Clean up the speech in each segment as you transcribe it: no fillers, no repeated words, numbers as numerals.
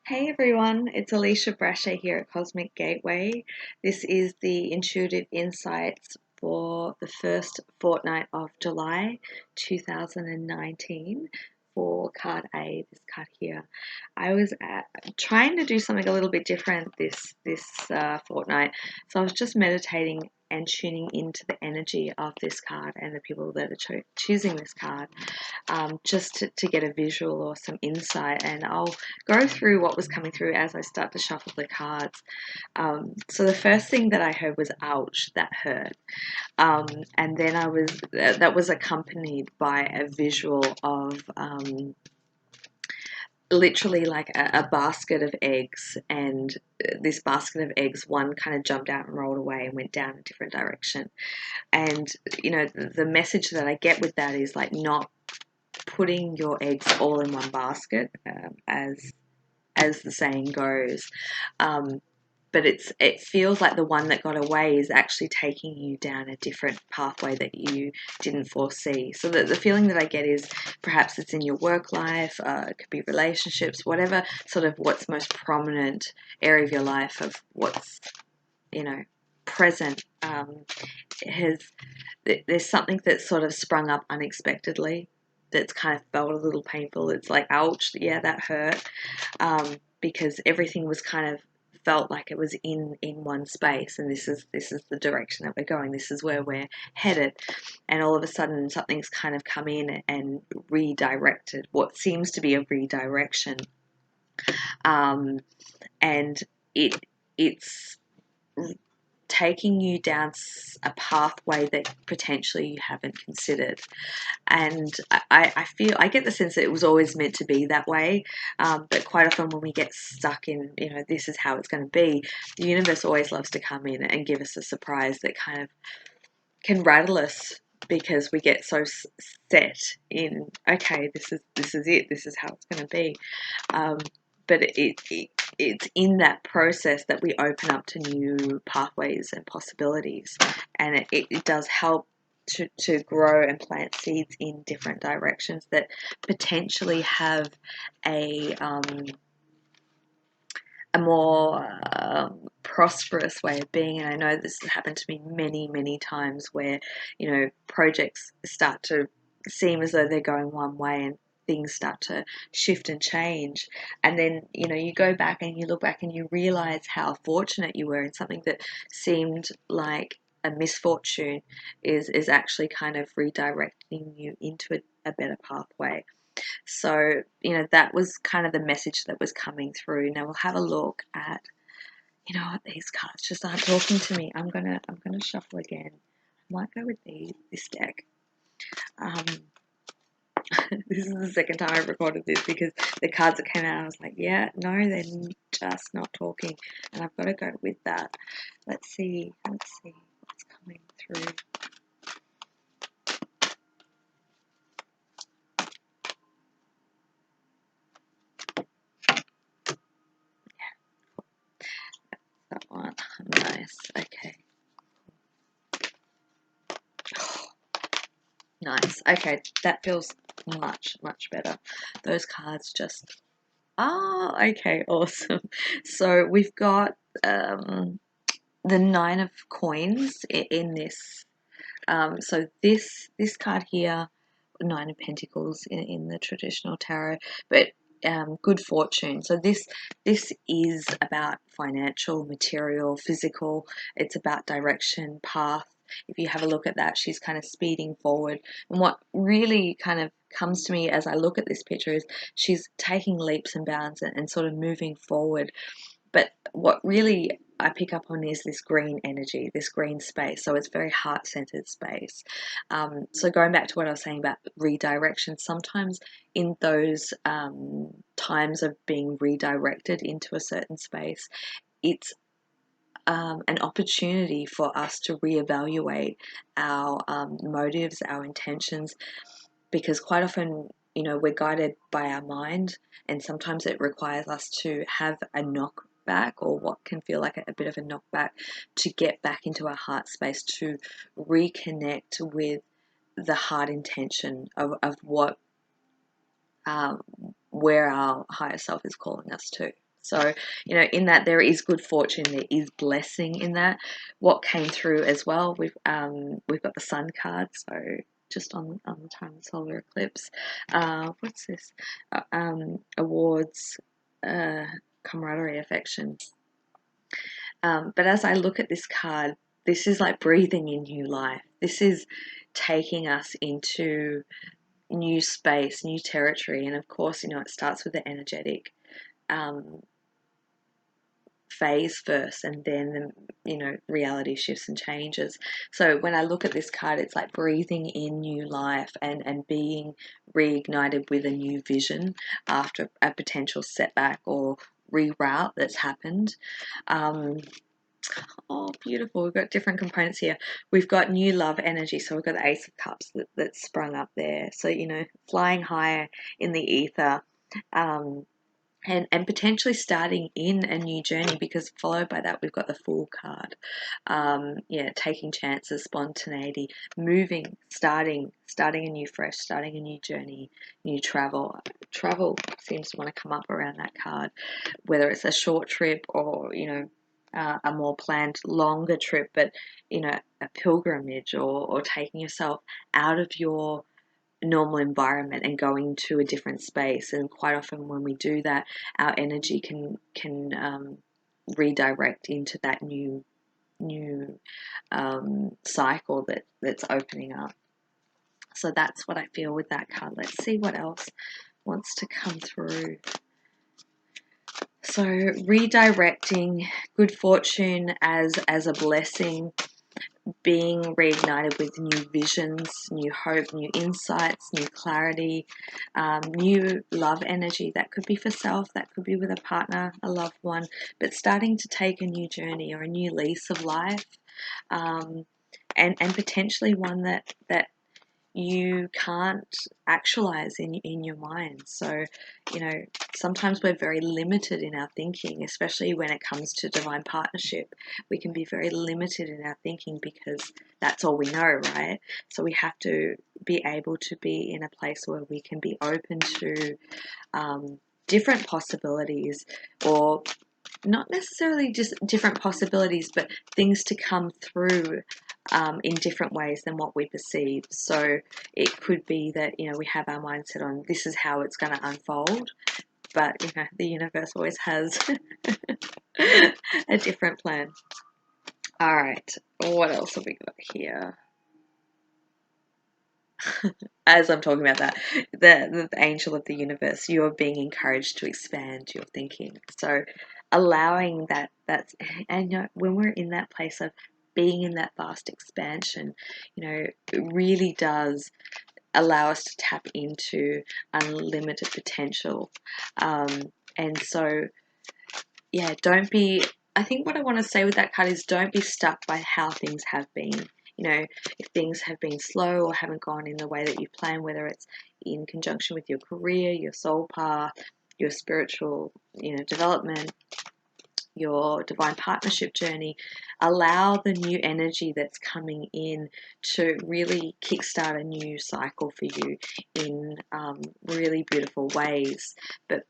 Hey everyone, it's Alisha Brasher here at Cosmic Gateway. This is the intuitive insights for the first fortnight of July 2019 for card A, this card here. I was trying to do something a little bit different this fortnight, so I was just meditating and tuning into the energy of this card and the people that are choosing this card, just to get a visual or some insight. And I'll go through what was coming through as I start to shuffle the cards. So the first thing that I heard was "ouch, that hurt," and then that was accompanied by a visual of literally like a basket of eggs, and this basket of eggs, one kind of jumped out and rolled away and went down a different direction. And the message that I get with that is like not putting your eggs all in one basket, as the saying goes. But it feels like the one that got away is actually taking you down a different pathway that you didn't foresee. So the feeling that I get is perhaps it's in your work life, it could be relationships, whatever sort of what's most prominent area of your life of what's, present. There's something that's sort of sprung up unexpectedly that's kind of felt a little painful. It's like, ouch, yeah, that hurt, because everything was kind of felt like it was in one space, and this is the direction that we're going. This is where we're headed, and all of a sudden something's kind of come in and redirected what seems to be a redirection, and it's taking you down a pathway that potentially you haven't considered. And I get the sense that it was always meant to be that way, but quite often when we get stuck in, this is how it's going to be, the universe always loves to come in and give us a surprise that kind of can rattle us, because we get so set in, okay, this is it, this is how it's going to be. But it's in that process that we open up to new pathways and possibilities, and it does help to grow and plant seeds in different directions that potentially have a more prosperous way of being. And I know this has happened to me many times where projects start to seem as though they're going one way and things start to shift and change, and then you go back and you look back and you realize how fortunate you were in something that seemed like a misfortune is actually kind of redirecting you into a better pathway. So, that was kind of the message that was coming through. Now we'll have a look at, what, these cards just aren't talking to me. I'm gonna shuffle again. I might go with this deck. This is the second time I've recorded this because the cards that came out, I was like, yeah, no, they're just not talking, and I've got to go with that. Let's see what's coming through. That one, nice. Okay. Nice. Okay, that feels much better. Those cards just... okay, awesome. So we've got the Nine of Coins in this. So this card here, Nine of Pentacles in the traditional tarot, but good fortune. So this is about financial, material, physical. It's about direction, path. If you have a look at that, she's kind of speeding forward. And what really kind of comes to me as I look at this picture is she's taking leaps and bounds and sort of moving forward. But what really I pick up on is this green energy, this green space. So it's very heart-centered space. So going back to what I was saying about redirection, sometimes in those times of being redirected into a certain space, it's an opportunity for us to reevaluate our motives, our intentions, because quite often, we're guided by our mind, and sometimes it requires us to have a knockback, or what can feel like a bit of a knockback, to get back into our heart space, to reconnect with the heart intention of what, where our higher self is calling us to. So, you know, in that there is good fortune, there is blessing in that. What came through as well, we've got the Sun card, so just on the time of solar eclipse. What's this? Awards, camaraderie, affection. But as I look at this card, this is like breathing in new life. This is taking us into new space, new territory, and of course, you know, it starts with the energetic phase first, and then you know, reality shifts and changes. So when I look at this card, it's like breathing in new life and being reignited with a new vision after a potential setback or reroute that's happened. Oh, beautiful. We've got different components here. We've got new love energy. So we've got the Ace of Cups that's sprung up there. So, you know, flying higher in the ether. And potentially starting in a new journey, because followed by that we've got the Fool card. Yeah, taking chances, spontaneity, moving, starting a new fresh, starting a new journey, new travel. Travel seems to want to come up around that card, whether it's a short trip or, you know, a more planned longer trip, but, you know, a pilgrimage or taking yourself out of your normal environment and going to a different space. And quite often when we do that, our energy can redirect into that new cycle that's opening up. So that's what I feel with that card. Let's see what else wants to come through. So redirecting, good fortune as a blessing, being reignited with new visions, new hope, new insights, new clarity, new love energy. That could be for self, that could be with a partner, a loved one, but starting to take a new journey or a new lease of life, and potentially one that you can't actualize in your mind. So, you know, sometimes we're very limited in our thinking, especially when it comes to divine partnership. We can be very limited in our thinking because that's all we know, right? So we have to be able to be in a place where we can be open to different possibilities, or not necessarily just different possibilities, but things to come through in different ways than what we perceive. So it could be that, you know, we have our mindset on this is how it's going to unfold, but, you know, the universe always has a different plan. All right, what else have we got here? As I'm talking about that, the angel of the universe, you're being encouraged to expand your thinking. So allowing that's, and you know, when we're in that place of being in that vast expansion, you know, it really does allow us to tap into unlimited potential. And so, yeah, don't be, I think what I want to say with that card is don't be stuck by how things have been. You know, if things have been slow or haven't gone in the way that you plan, whether it's in conjunction with your career, your soul path, your spiritual, you know, development, your divine partnership journey, allow the new energy that's coming in to really kickstart a new cycle for you in really beautiful ways, but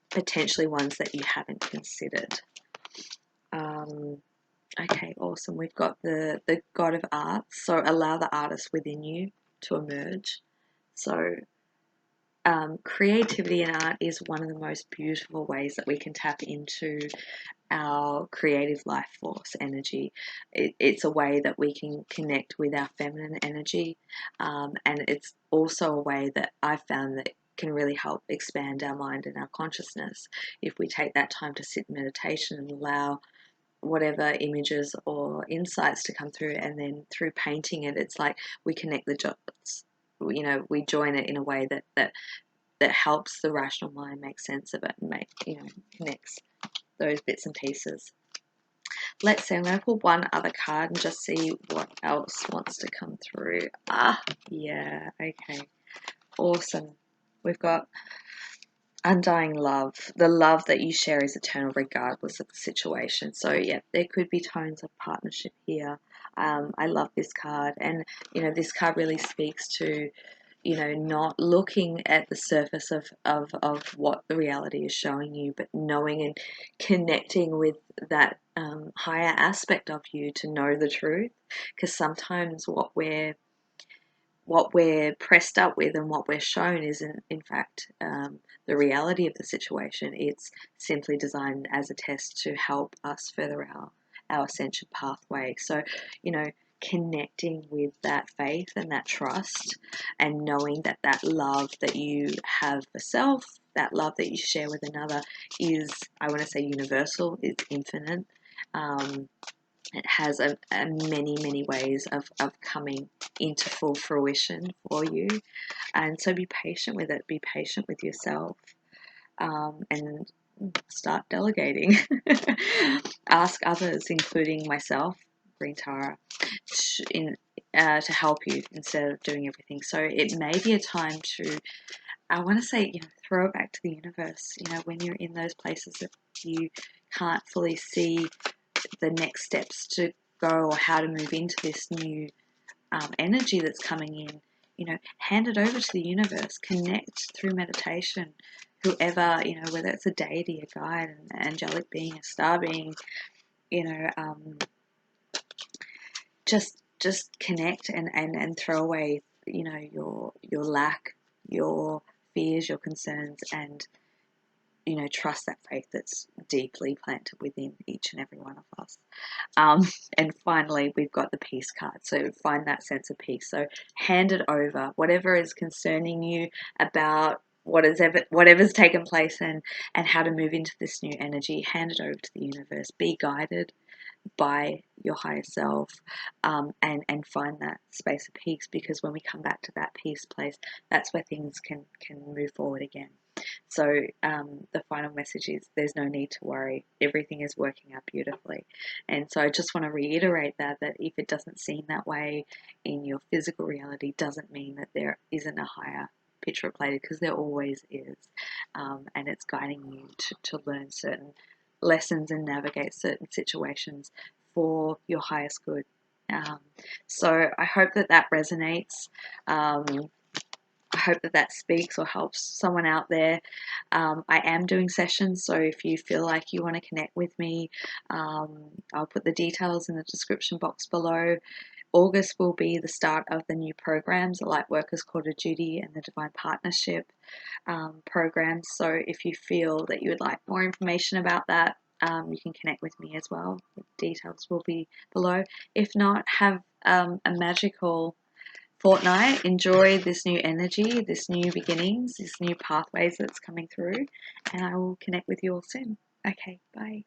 potentially ones that you haven't considered. Okay, awesome. We've got the God of Arts, so allow the artist within you to emerge. So creativity and art is one of the most beautiful ways that we can tap into our creative life force energy. It's a way that we can connect with our feminine energy, and it's also a way that I've found that can really help expand our mind and our consciousness if we take that time to sit in meditation and allow whatever images or insights to come through, and then through painting it, it's like we connect the dots. You know, we join it in a way that helps the rational mind make sense of it and make, you know, connects those bits and pieces. Let's see, I'm going to pull one other card and just see what else wants to come through. Yeah, okay, awesome. We've got undying love. The love that you share is eternal regardless of the situation. So yeah, there could be tones of partnership here. I love this card, and you know, this card really speaks to, not looking at the surface of what the reality is showing you, but knowing and connecting with that higher aspect of you to know the truth. Because sometimes what we're pressed up with and what we're shown isn't, in fact, the reality of the situation. It's simply designed as a test to help us further our ascension pathway. So, connecting with that faith and that trust, and knowing that that love that you have for self, that love that you share with another, is, I want to say, universal, it's infinite. It has a many, many ways of coming into full fruition for you. And so be patient with it, be patient with yourself, and start delegating. Ask others, including myself, Green Tara, to help you instead of doing everything. So it may be a time to, I want to say, throw it back to the universe. When you're in those places that you can't fully see the next steps to go, or how to move into this new energy that's coming in, hand it over to the universe, connect through meditation, whoever, whether it's a deity, a guide, an angelic being, a star being, just connect and throw away, your lack, your fears, your concerns, and trust that faith that's deeply planted within each and every one of us. And finally, we've got the peace card. So find that sense of peace. So hand it over. Whatever is concerning you about whatever's taken place, and how to move into this new energy, hand it over to the universe. Be guided by your higher self, and find that space of peace, because when we come back to that peace place, that's where things can move forward again. So the final message is, there's no need to worry. Everything is working out beautifully. And so I just want to reiterate that if it doesn't seem that way in your physical reality, doesn't mean that there isn't a higher picture plated, because there always is. And it's guiding you to learn certain lessons and navigate certain situations for your highest good. So I hope that resonates. I hope that speaks or helps someone out there. I am doing sessions, so if you feel like you want to connect with me, I'll put the details in the description box below. August will be the start of the new programs, the Light Workers Call to Duty and the Divine Partnership programs. So if you feel that you would like more information about that, you can connect with me as well. The details will be below. If not, have a magical fortnight. Enjoy this new energy, this new beginnings, this new pathways that's coming through, and I will connect with you all soon. Okay, bye.